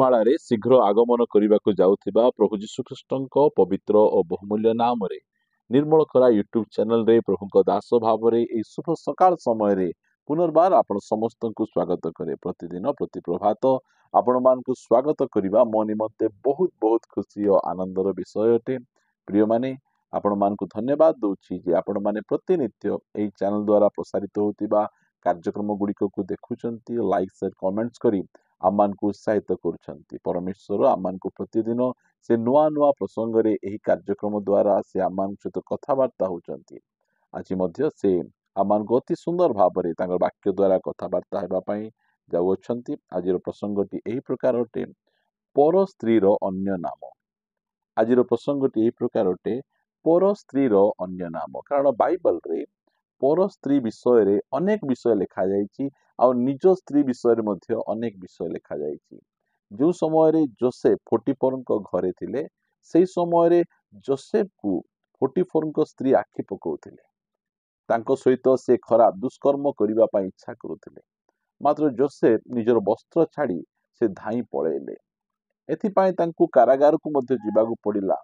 ମାଳାରେ ଶୀଘ୍ର ଆଗମନ କରିବାକୁ ଯାଉଥିବା ପ୍ରଭୁ ଯୀଶୁଖ୍ରୀଷ୍ଟଙ୍କ ପବିତ୍ର ଓ ବହୁମୂଲ୍ୟ ନାମରେ ନିର୍ମଳ ଖରା ୟୁଟ୍ୟୁବ ଚ୍ୟାନେଲରେ ପ୍ରଭୁଙ୍କ ଦାସ ଭାବରେ ଏହି ଶୁଭ ସକାଳ ସମୟରେ ପୁନର୍ବାର ଆପଣ ସମସ୍ତଙ୍କୁ ସ୍ୱାଗତ କରେ। ପ୍ରତିଦିନ ପ୍ରତି ପ୍ରଭାତ ଆପଣମାନଙ୍କୁ ସ୍ୱାଗତ କରିବା ମୋ ନିମନ୍ତେ ବହୁତ ବହୁତ ଖୁସି ଓ ଆନନ୍ଦର ବିଷୟ ଅଟେ। ପ୍ରିୟମାନେ, ଆପଣମାନଙ୍କୁ ଧନ୍ୟବାଦ ଦଉଛି ଯେ ଆପଣମାନେ ପ୍ରତିନିତ୍ୟ ଏହି ଚ୍ୟାନେଲ ଦ୍ୱାରା ପ୍ରସାରିତ ହେଉଥିବା କାର୍ଯ୍ୟକ୍ରମ ଗୁଡ଼ିକକୁ ଦେଖୁଛନ୍ତି, ଲାଇକ୍ ସେୟାର କମେଣ୍ଟସ୍ କରି ଆମମାନଙ୍କୁ ଉତ୍ସାହିତ କରୁଛନ୍ତି। ପରମେଶ୍ୱର ଆମମାନଙ୍କୁ ପ୍ରତିଦିନ ସେ ନୂଆ ନୂଆ ପ୍ରସଙ୍ଗରେ ଏହି କାର୍ଯ୍ୟକ୍ରମ ଦ୍ୱାରା ସେ ଆମମାନଙ୍କ ସହିତ କଥାବାର୍ତ୍ତା ହେଉଛନ୍ତି। ଆଜି ମଧ୍ୟ ସେ ଆମମାନଙ୍କୁ ଅତି ସୁନ୍ଦର ଭାବରେ ତାଙ୍କର ବାକ୍ୟ ଦ୍ୱାରା କଥାବାର୍ତ୍ତା ହେବା ପାଇଁ ଯାଉଅଛନ୍ତି। ଆଜିର ପ୍ରସଙ୍ଗଟି ଏହି ପ୍ରକାର ଅଟେ, ପର ସ୍ତ୍ରୀର ଅନ୍ୟ ନାମ। ଆଜିର ପ୍ରସଙ୍ଗଟି ଏହି ପ୍ରକାର ଅଟେ, ପର ସ୍ତ୍ରୀର ଅନ୍ୟ ନାମ। କାରଣ ବାଇବଲରେ ପର ସ୍ତ୍ରୀ ବିଷୟରେ ଅନେକ ବିଷୟ ଲେଖାଯାଇଛି, ଆଉ ନିଜ ସ୍ତ୍ରୀ ବିଷୟରେ ମଧ୍ୟ ଅନେକ ବିଷୟ ଲେଖାଯାଇଛି। ଯେଉଁ ସମୟରେ ଯୋସେଫ ପୋଟିଫରଙ୍କ ଘରେ ଥିଲେ, ସେହି ସମୟରେ ଯୋସେଫକୁ ପୋଟିଫରଙ୍କ ସ୍ତ୍ରୀ ଆଖି ପକାଉଥିଲେ। ତାଙ୍କ ସହିତ ସେ ଖରାପ ଦୁଷ୍କର୍ମ କରିବା ପାଇଁ ଇଚ୍ଛା କରୁଥିଲେ। ମାତ୍ର ଯୋସେଫ ନିଜର ବସ୍ତ୍ର ଛାଡ଼ି ସେ ଧାଇଁ ପଳେଇଲେ। ଏଥିପାଇଁ ତାଙ୍କୁ କାରାଗାରକୁ ମଧ୍ୟ ଯିବାକୁ ପଡ଼ିଲା।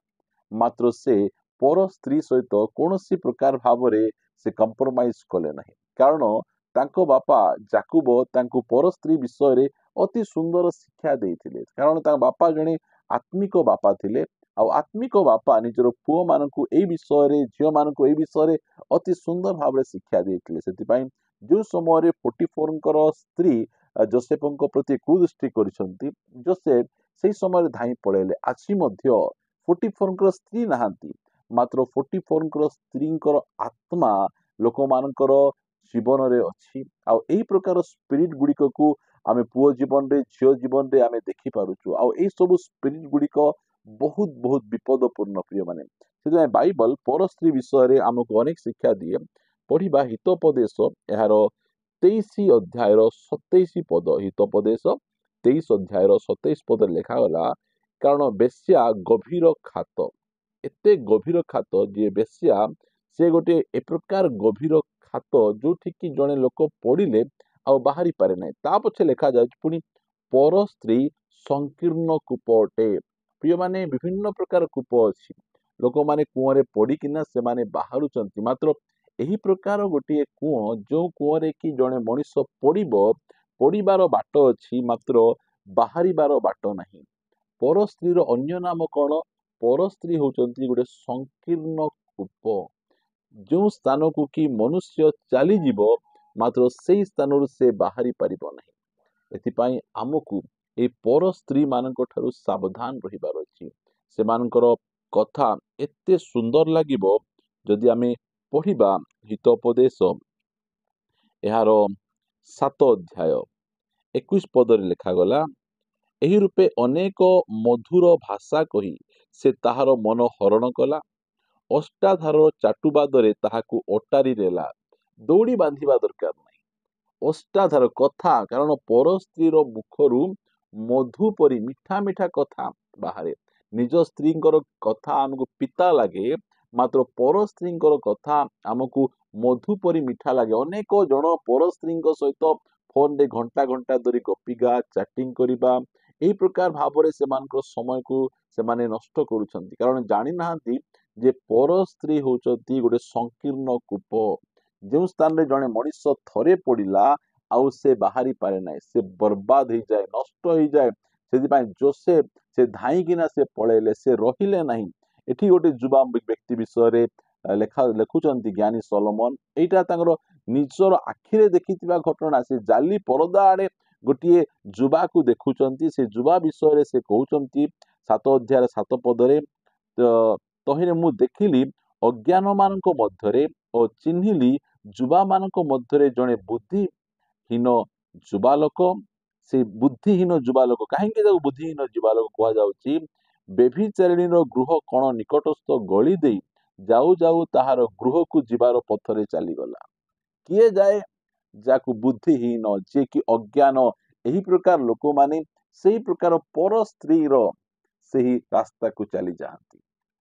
ମାତ୍ର ସେ ପର ସ୍ତ୍ରୀ ସହିତ କୌଣସି ପ୍ରକାର ଭାବରେ ସେ କମ୍ପ୍ରମାଇଜ କଲେ ନାହିଁ। କାରଣ ତାଙ୍କ ବାପା ଯାକୁବ ତାଙ୍କୁ ପର ସ୍ତ୍ରୀ ବିଷୟରେ ଅତି ସୁନ୍ଦର ଶିକ୍ଷା ଦେଇଥିଲେ। କାରଣ ତାଙ୍କ ବାପା ଜଣେ ଆତ୍ମିକ ବାପା ଥିଲେ, ଆଉ ଆତ୍ମିକ ବାପା ନିଜର ପୁଅମାନଙ୍କୁ ଏହି ବିଷୟରେ, ଝିଅମାନଙ୍କୁ ଏହି ବିଷୟରେ ଅତି ସୁନ୍ଦର ଭାବରେ ଶିକ୍ଷା ଦେଇଥିଲେ। ସେଥିପାଇଁ ଯେଉଁ ସମୟରେ ପୋଟିଫରଙ୍କର ସ୍ତ୍ରୀ ଯୋସେଫଙ୍କ ପ୍ରତି କୁଦୃଷ୍ଟି କରିଛନ୍ତି, ଯୋସେଫ ସେହି ସମୟରେ ଧାଇଁ ପଳେଇଲେ। ଆଜି ମଧ୍ୟ ପୋଟିଫରଙ୍କର ସ୍ତ୍ରୀ ନାହାନ୍ତି, ମାତ୍ର ପୋଟିଫରଙ୍କର ସ୍ତ୍ରୀଙ୍କର ଆତ୍ମା ଲୋକମାନଙ୍କର ଜୀବନରେ ଅଛି। ଆଉ ଏହି ପ୍ରକାର ସ୍ପିରିଟ ଗୁଡ଼ିକକୁ ଆମେ ପୁଅ ଜୀବନରେ, ଝିଅ ଜୀବନରେ ଆମେ ଦେଖିପାରୁଛୁ। ଆଉ ଏହି ସବୁ ସ୍ପିରିଟ ଗୁଡ଼ିକ ବହୁତ ବହୁତ ବିପଦପୂର୍ଣ୍ଣ। ପ୍ରିୟମାନେ, ସେଥିପାଇଁ ବାଇବଲ ପର ସ୍ତ୍ରୀ ବିଷୟରେ ଆମକୁ ଅନେକ ଶିକ୍ଷା ଦିଏ। ପଢିବା ହିତୋପଦେଶ, ଏହାର 23 ଅଧ୍ୟାୟର 27 ପଦ। ହିତୋପଦେଶ 23 ଅଧ୍ୟାୟର 27 ପଦରେ ଲେଖାଗଲା, କାରଣ ବେଶ୍ୟା ଗଭୀର ଖାତ, ଏତେ ଗଭୀର ଖାତ ଯେ ବେଶ୍ୟା ସେ ଗୋଟେ ଏ ପ୍ରକାର ଗଭୀର ଖାତ ଯୋଉଠିକି ଜଣେ ଲୋକ ପଡ଼ିଲେ ଆଉ ବାହାରି ପାରେ ନାହିଁ। ତା ପଛେ ଲେଖାଯାଉଛି ପୁଣି ପର ସ୍ତ୍ରୀ ସଂକୀର୍ଣ୍ଣ କୂପ ଅଟେ। ପ୍ରିୟମାନେ, ବିଭିନ୍ନ ପ୍ରକାର କୂପ ଅଛି। ଲୋକମାନେ କୂଅରେ ପଡ଼ିକିନା ସେମାନେ ବାହାରୁଛନ୍ତି। ମାତ୍ର ଏହି ପ୍ରକାର ଗୋଟିଏ କୂଅ, ଯୋଉ କୂଅରେ କି ଜଣେ ମଣିଷ ପଡ଼ିବାର ବାଟ ଅଛି, ମାତ୍ର ବାହାରିବାର ବାଟ ନାହିଁ। ପର ସ୍ତ୍ରୀର ଅନ୍ୟ ନାମ କଣ? ପର ସ୍ତ୍ରୀ ହଉଛନ୍ତି ଗୋଟେ ସଂକୀର୍ଣ୍ଣ କୂପ, ଯେଉଁ ସ୍ଥାନକୁ କି ମନୁଷ୍ୟ ଚାଲିଯିବ, ମାତ୍ର ସେଇ ସ୍ଥାନରୁ ସେ ବାହାରି ପାରିବ ନାହିଁ। ଏଥିପାଇଁ ଆମକୁ এই ପର ସ୍ତ୍ରୀ ମାନଙ୍କ ଠାରୁ ସାବଧାନ ରହିବାର ଅଛି। ସେମାନଙ୍କର କଥା ଏତେ ସୁନ୍ଦର ଲାଗିବ ଯଦି ଆମେ ପଢିବା ହିତୋପଦେଶ ଏହାର 7 ଅଧ୍ୟାୟ 21 ପଦରେ ଲେଖାଗଲା, ଏହି ରୂପେ ଅନେକ ମଧୁର ଭାଷା କହି ସେ ତାହାର ମନ ହରଣ କଲା। ଅଷ୍ଟାଧାର ଚାଟୁବାଦରେ ତାହାକୁ ଅଟାରି ଦେଲା। ଦୌଡ଼ି ବାନ୍ଧିବା ଦରକାର ନାହିଁ। ଅଷ୍ଟାଧାର କଥା, କାରଣ ପର ସ୍ତ୍ରୀର ମୁଖରୁ ମଧୁ ପରି ମିଠା ମିଠା କଥା ବାହାରେ। ନିଜ ସ୍ତ୍ରୀଙ୍କର କଥା ଆମକୁ ପିତା ଲାଗେ, ମାତ୍ର ପର ସ୍ତ୍ରୀଙ୍କର କଥା ଆମକୁ ମଧୁ ପରି ମିଠା ଲାଗେ। ଅନେକ ଜଣ ପର ସ୍ତ୍ରୀଙ୍କ ସହିତ ଫୋନରେ ଘଣ୍ଟା ଘଣ୍ଟା ଧରି ଗପିବା, ଚାଟିଂ କରିବା, ଏହି ପ୍ରକାର ଭାବରେ ସେମାନଙ୍କର ସମୟକୁ ସେମାନେ ନଷ୍ଟ କରୁଛନ୍ତି। କାରଣ ଜାଣିନାହାନ୍ତି ଯେ ପର ସ୍ତ୍ରୀ ହଉଛନ୍ତି ଗୋଟେ ସଂକୀର୍ଣ୍ଣ କୂପ, ଯେଉଁ ସ୍ଥାନରେ ଜଣେ ମଣିଷ ଥରେ ପଡ଼ିଲା ଆଉ ସେ ବାହାରି ପାରେ ନାହିଁ, ସେ ବର୍ବାଦ ହେଇଯାଏ, ନଷ୍ଟ ହେଇଯାଏ। ସେଥିପାଇଁ ଯୋସେଫ ସେ ଧାଇଁକିନା ସେ ପଳେଇଲେ, ସେ ରହିଲେ ନାହିଁ। ଏଠି ଗୋଟେ ଯୁବା ବ୍ୟକ୍ତି ବିଷୟରେ ଲେଖୁଛନ୍ତି ଜ୍ଞାନୀ ସଲୋମନ। ଏଇଟା ତାଙ୍କର ନିଜର ଆଖିରେ ଦେଖିଥିବା ଘଟଣା। ସେ ଜାଲି ପରଦା ଆଡେ ଗୋଟିଏ ଯୁବାକୁ ଦେଖୁଛନ୍ତି। ସେ ଯୁବା ବିଷୟରେ ସେ କହୁଛନ୍ତି 7 ଅଧ୍ୟାୟର 7 ପଦରେ, ତହିଁରେ ମୁଁ ଦେଖିଲି ଅଜ୍ଞାନ ମାନଙ୍କ ମଧ୍ୟରେ ଓ ଚିହ୍ନିଲି ଯୁବାମାନଙ୍କ ମଧ୍ୟରେ ଜଣେ ବୁଦ୍ଧିହୀନ ଯୁବାଲୋକ। ସେ ବୁଦ୍ଧିହୀନ ଯୁବାଲୋକ, କାହିଁକି ତାକୁ ବୁଦ୍ଧିହୀନ ଯୁବାଲୋକ କୁହାଯାଉଛି? ବ୍ୟଭିଚାରିଣୀର ଗୃହ କଣ ନିକଟସ୍ଥ ଗଳି ଦେଇ ଯାଉ ଯାଉ ତାହାର ଗୃହକୁ ଯିବାର ପଥରେ ଚାଲିଗଲା। କିଏ ଯାଏ? ଯାହାକୁ ବୁଦ୍ଧିହୀନ, ଯିଏ କି ଅଜ୍ଞାନ, ଏହି ପ୍ରକାର ଲୋକମାନେ ସେଇ ପ୍ରକାର ପର ସ୍ତ୍ରୀର ସେହି ରାସ୍ତାକୁ ଚାଲି ଯାଆନ୍ତି।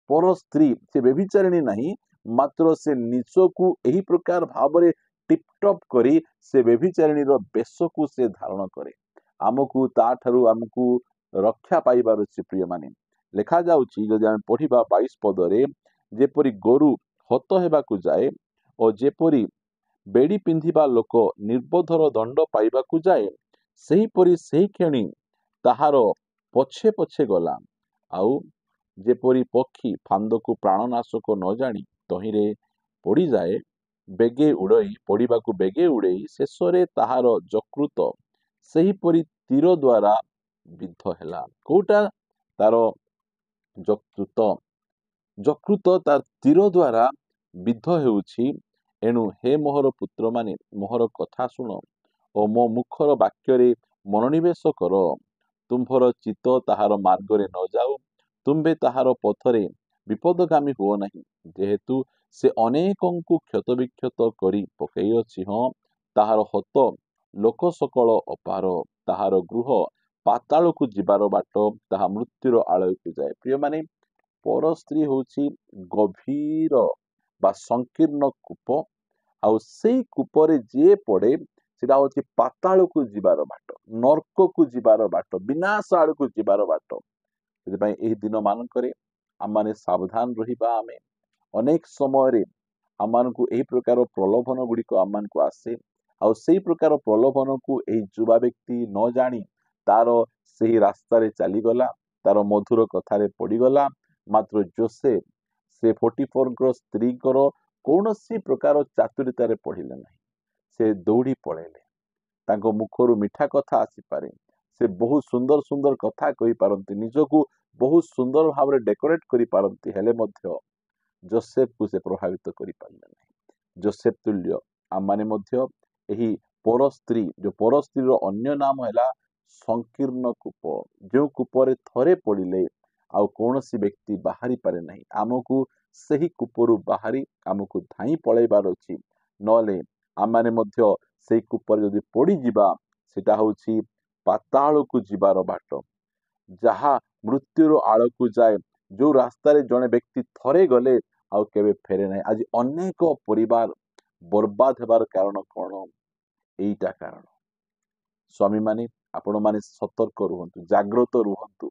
ପର ସ୍ତ୍ରୀ ସେ ବ୍ୟଭିଚାରିଣୀ ନାହିଁ, ମାତ୍ର ସେ ନିଜକୁ ଏହି ପ୍ରକାର ଭାବରେ ଟିପଟପ୍ କରି ସେ ବ୍ୟଭିଚାରିଣୀର ବେଶକୁ ସେ ଧାରଣ କରେ। ଆମକୁ ରକ୍ଷା ପାଇବାର ଅଛି ପ୍ରିୟମାନେ। ଲେଖାଯାଉଛି ଯଦି ଆମେ ପଢିବା 22 ପଦରେ, ଯେପରି ଗୋରୁ ହତ ହେବାକୁ ଯାଏ ଓ ଯେପରି ବେଡ଼ି ପିନ୍ଧିବା ଲୋକ ନିର୍ବୋଧର ଦଣ୍ଡ ପାଇବାକୁ ଯାଏ, ସେହିପରି ସେହି କ୍ଷଣି ତାହାର ପଛେ ପଛେ ଗଲା। ଆଉ ଯେପରି ପକ୍ଷୀ ଫାନ୍ଦକୁ ପ୍ରାଣନାଶକ ନ ଜାଣି ତହିଁରେ ପଡ଼ିଯାଏ, ପଡ଼ିବାକୁ ବେଗେ ଉଡ଼େଇ ଶେଷରେ ତାହାର ଯକୃତ ସେହିପରି ତୀର ଦ୍ୱାରା ବିଦ୍ଧ ହେଲା। କୋଉଟା? ତାର ଯକୃତ ତାର ତୀର ଦ୍ୱାରା ବିଦ୍ଧ ହେଉଛି। ଏଣୁ ହେ ମୋହର ପୁତ୍ରମାନେ, ମୋହର କଥା ଶୁଣ ଓ ମୋ ମୁଖର ବାକ୍ୟରେ ମନୋନିବେଶ କର। ତୁମ୍ଭର ଚିତ୍ତ ତାହାର ମାର୍ଗରେ ନ ଯାଉ, ତୁମ୍ଭେ ତାହାର ପଥରେ ବିପଦଗାମୀ ହୁଅ ନାହିଁ। ଯେହେତୁ ସେ ଅନେକଙ୍କୁ କ୍ଷତବିକ୍ଷତ କରି ପକାଇଅଛି, ହଁ ତାହାର ହତ ଲୋକ ସକଳ ଅପାର, ତାହାର ଗୃହ ପାତାଳକୁ ଯିବାର ବାଟ, ତାହା ମୃତ୍ୟୁର ଆଳୟକୁ ଯାଏ। ପ୍ରିୟମାନେ, ପର ସ୍ତ୍ରୀ ହେଉଛି ଗଭୀର ବା ସଂକୀର୍ଣ୍ଣ କୂପ। ଆଉ ସେଇ କୂପରେ ଯିଏ ପଡେ ସେଟା ହଉଛି ପାତାଳକୁ ଯିବାର ବାଟ, ନର୍କକୁ ଯିବାର ବାଟ, ବିନାଶ ଆଡକୁ ଯିବାର ବାଟ। ସେଥିପାଇଁ ଏହି ଦିନ ମାନଙ୍କରେ ଆମମାନେ ସାବଧାନ ରହିବା। ଆମେ ଅନେକ ସମୟରେ ଆମମାନଙ୍କୁ ଏହି ପ୍ରକାର ପ୍ରଲୋଭନ ଗୁଡିକ ଆମମାନଙ୍କୁ ଆସେ। ଆଉ ସେଇ ପ୍ରକାର ପ୍ରଲୋଭନକୁ ଏହି ଯୁବା ବ୍ୟକ୍ତି ନ ଜାଣି ତାର ସେହି ରାସ୍ତାରେ ଚାଲିଗଲା, ତାର ମଧୁର କଥାରେ ପଡିଗଲା। ମାତ୍ର ଯୋସେଫ ସେ ପୋଟିଫରଙ୍କ ସ୍ତ୍ରୀଙ୍କର କୌଣସି ପ୍ରକାର ଚାତୁରିତାରେ ପଡିଲେ ନାହିଁ। ସେ ଦୌଡ଼ି ପଳେଇଲେ। ତାଙ୍କ ମୁଖରୁ ମିଠା କଥା ଆସିପାରେ, ସେ ବହୁତ ସୁନ୍ଦର ସୁନ୍ଦର କଥା କହିପାରନ୍ତି, ନିଜକୁ ବହୁତ ସୁନ୍ଦର ଭାବରେ ଡେକୋରେଟ କରିପାରନ୍ତି, ହେଲେ ମଧ୍ୟ ଯୋସେଫକୁ ସେ ପ୍ରଭାବିତ କରିପାରିଲେ ନାହିଁ। ଯୋସେଫ ତୁଲ୍ୟ ଆମମାନେ ମଧ୍ୟ ଏହି ପର ସ୍ତ୍ରୀ, ଯୋଉ ପର ସ୍ତ୍ରୀର ଅନ୍ୟ ନାମ ହେଲା ସଂକୀର୍ଣ୍ଣ କୂପ, ଯେଉଁ କୂପରେ ଥରେ ପଡ଼ିଲେ ଆଉ କୌଣସି ବ୍ୟକ୍ତି ବାହାରି ପାରେ ନାହିଁ। ଆମକୁ ସେହି କୂପରୁ ବାହାରି ଆମକୁ ଧାଇଁ ପଳେଇବାର ଅଛି। ନହେଲେ ଆମମାନେ ମଧ୍ୟ ସେଇ କୂପରେ ଯଦି ପଡ଼ିଯିବା, ସେଟା ହଉଛି ପାତାଳକୁ ଯିବାର ବାଟ, ଯାହା ମୃତ୍ୟୁର ଆଳକୁ ଯାଏ। ଯୋଉ ରାସ୍ତାରେ ଜଣେ ବ୍ୟକ୍ତି ଥରେ ଗଲେ ଆଉ କେବେ ଫେରେ ନାହିଁ। ଆଜି ଅନେକ ପରିବାର ବର୍ବାଦ ହେବାର କାରଣ କଣ? ଏଇଟା କାରଣ। ସ୍ୱାମୀମାନେ, ଆପଣମାନେ ସତର୍କ ରୁହନ୍ତୁ, ଜାଗ୍ରତ ରୁହନ୍ତୁ।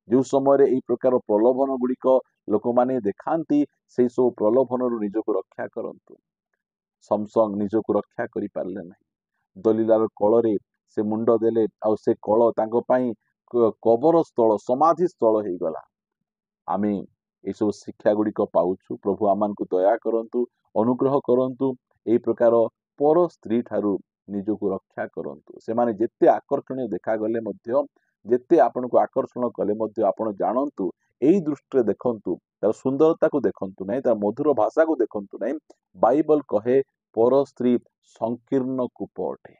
ଯେଉଁ ସମୟରେ ଏହି ପ୍ରକାର ପ୍ରଲୋଭନ ଗୁଡିକ ଲୋକମାନେ ଦେଖାନ୍ତି, ସେଇ ସବୁ ପ୍ରଲୋଭନରୁ ନିଜକୁ ରକ୍ଷା କରନ୍ତୁ। ସମସନ ନିଜକୁ ରକ୍ଷା କରିପାରିଲେ ନାହିଁ। ଦଲିଲାର କଳରେ ସେ ମୁଣ୍ଡ ଦେଲେ, ଆଉ ସେ କଳ ତାଙ୍କ ପାଇଁ କବର ସ୍ଥଳ, ସମାଧି ସ୍ଥଳ ହେଇଗଲା। ଆମେ ଏସବୁ ଶିକ୍ଷା ଗୁଡିକ ପାଉଛୁ। ପ୍ରଭୁ ଆମମାନଙ୍କୁ ଦୟା କରନ୍ତୁ, ଅନୁଗ୍ରହ କରନ୍ତୁ। ଏହି ପ୍ରକାର ପର ସ୍ତ୍ରୀ ଠାରୁ ନିଜକୁ ରକ୍ଷା କରନ୍ତୁ। ସେମାନେ ଯେତେ ଆକର୍ଷଣୀୟ ଦେଖାଗଲେ ମଧ୍ୟ, ଯେତେ ଆପଣଙ୍କୁ ଆକର୍ଷଣ କଲେ ମଧ୍ୟ, ଆପଣ ଜାଣନ୍ତୁ, ଏଇ ଦୃଷ୍ଟିରେ ଦେଖନ୍ତୁ, ତାର ସୁନ୍ଦରତାକୁ ଦେଖନ୍ତୁ ନାହିଁ, ତାର ମଧୁର ଭାଷାକୁ ଦେଖନ୍ତୁ ନାହିଁ। ବାଇବଲ କହେ ପର ସ୍ତ୍ରୀ ସଂକୀର୍ଣ୍ଣ କୂପ ଅଟେ,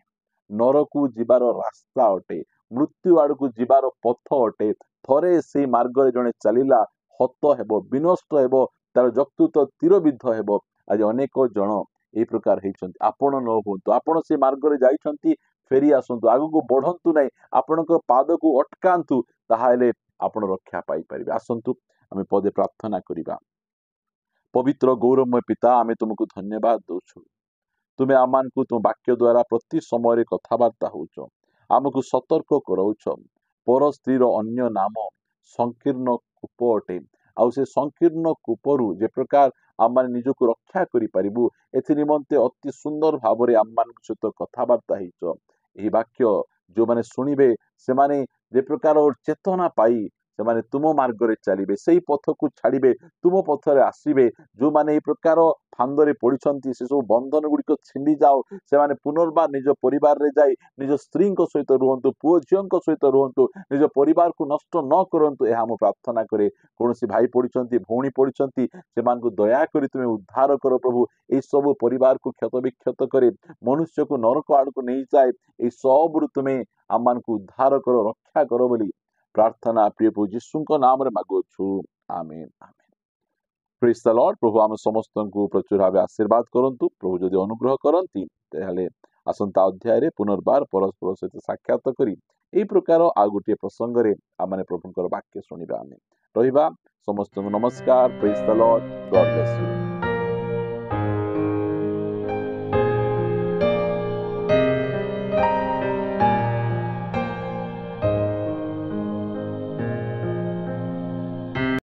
ନରକୁ ଯିବାର ରାସ୍ତା ଅଟେ, ମୃତ୍ୟୁ ଆଡକୁ ଯିବାର ପଥ ଅଟେ। ଥରେ ସେଇ ମାର୍ଗରେ ଜଣେ ଚାଲିଲା, ହତ ହେବ, ବିନଷ୍ଟ ହେବ, ତାର ଯକୃତ ତୀରବିଦ୍ଧ ହେବ। ଆଜି ଅନେକ ଜଣ এই ପ୍ରକାର ହେଇଛନ୍ତି। ଆପଣ ନ ହୁଅନ୍ତୁ। ଆପଣ ସେ ମାର୍ଗରେ ଯାଇଛନ୍ତି, ଫେରି ଆସନ୍ତୁ, ଆଗକୁ ବଢନ୍ତୁ ନାହିଁ, ଆପଣଙ୍କ ପାଦକୁ ଅଟକାନ୍ତୁ, ତାହେଲେ ଆପଣ ରକ୍ଷା ପାଇପାରିବେ। ଆସନ୍ତୁ ଆମେ ପଦେ ପ୍ରାର୍ଥନା କରିବା। ପବିତ୍ର ଗୌରବମୟ ପିତା, ଆମେ ତୁମକୁ ଧନ୍ୟବାଦ ଦଉଛୁ। ତୁମେ ଆମମାନଙ୍କୁ ତୁମ ବାକ୍ୟ ଦ୍ୱାରା ପ୍ରତି ସମୟରେ କଥାବାର୍ତ୍ତା ହଉଛ, ଆମକୁ ସତର୍କ କରାଉଛ। ପର ସ୍ତ୍ରୀର ଅନ୍ୟ ନାମ ସଂକୀର୍ଣ୍ଣ କୂପ ଅଟେ। ଆଉ ସେ ସଂକୀର୍ଣ୍ଣ କୂପରୁ ଯେ ପ୍ରକାର ଆମମାନେ ନିଜକୁ ରକ୍ଷା କରିପାରିବୁ, ଏଥି ନିମନ୍ତେ ଅତି ସୁନ୍ଦର ଭାବରେ ଆମମାନଙ୍କ ସହିତ କଥାବାର୍ତ୍ତା ହେଇଛ। ଏହି ବାକ୍ୟ ଯୋଉମାନେ ଶୁଣିବେ, ସେମାନେ ଯେ ପ୍ରକାର ଚେତନା ପାଇ ସେମାନେ ତୁମ ମାର୍ଗରେ ଚାଲିବେ, ସେଇ ପଥକୁ ଛାଡିବେ, ତୁମ ପଥରେ ଆସିବେ। ଯୋଉମାନେ ଏହି ପ୍ରକାର ଫାନ୍ଦରେ ପଡିଛନ୍ତି, ସେ ସବୁ ବନ୍ଧନ ଗୁଡିକ ଛିଣ୍ଡି ଯାଉ। ସେମାନେ ପୁନର୍ବାର ନିଜ ପରିବାରରେ ଯାଇ ନିଜ ସ୍ତ୍ରୀଙ୍କ ସହିତ ରୁହନ୍ତୁ, ପୁଅ ଝିଅଙ୍କ ସହିତ ରୁହନ୍ତୁ, ନିଜ ପରିବାରକୁ ନଷ୍ଟ ନ କରନ୍ତୁ, ଏହା ମୁଁ ପ୍ରାର୍ଥନା କରେ। କୌଣସି ଭାଇ ପଡିଛନ୍ତି, ଭଉଣୀ ପଡିଛନ୍ତି, ସେମାନଙ୍କୁ ଦୟାକରି ତୁମେ ଉଦ୍ଧାର କର ପ୍ରଭୁ। এই ସବୁ ପରିବାରକୁ କ୍ଷତ ବିକ୍ଷତ କରି ମନୁଷ୍ୟକୁ ନରକ ଆଡକୁ ନେଇଯାଏ, এই ସବୁରୁ ତୁମେ ଆମମାନଙ୍କୁ ଉଦ୍ଧାର କର, ରକ୍ଷା କର ବୋଲି ପ୍ରାର୍ଥନା ପ୍ରିୟ ପ୍ରଭୁ ଯୀଶୁଙ୍କ ନାମରେ ମାଗୁଅଛୁ। ଆମେନ୍, ଆମେନ୍। ପ୍ରେଜ୍ ଦ ଲର୍ଡ। ପ୍ରଭୁ ଆମ ସମସ୍ତଙ୍କୁ ପ୍ରଚୁର ଭାବେ ଆଶୀର୍ବାଦ କରନ୍ତୁ। ପ୍ରଭୁ ଯଦି ଅନୁଗ୍ରହ କରନ୍ତି, ତାହେଲେ ଆସନ୍ତା ଅଧ୍ୟାୟରେ ପୁନର୍ବାର ପରସ୍ପର ସହିତ ସାକ୍ଷାତ କରି ଏହି ପ୍ରକାର ଆଉ ଗୋଟିଏ ପ୍ରସଙ୍ଗରେ ଆମେ ପ୍ରଭୁଙ୍କର ବାକ୍ୟ ଶୁଣିବା। ଆମେ ରହିବା। ସମସ୍ତଙ୍କୁ ନମସ୍କାର। Praise the Lord. God bless you.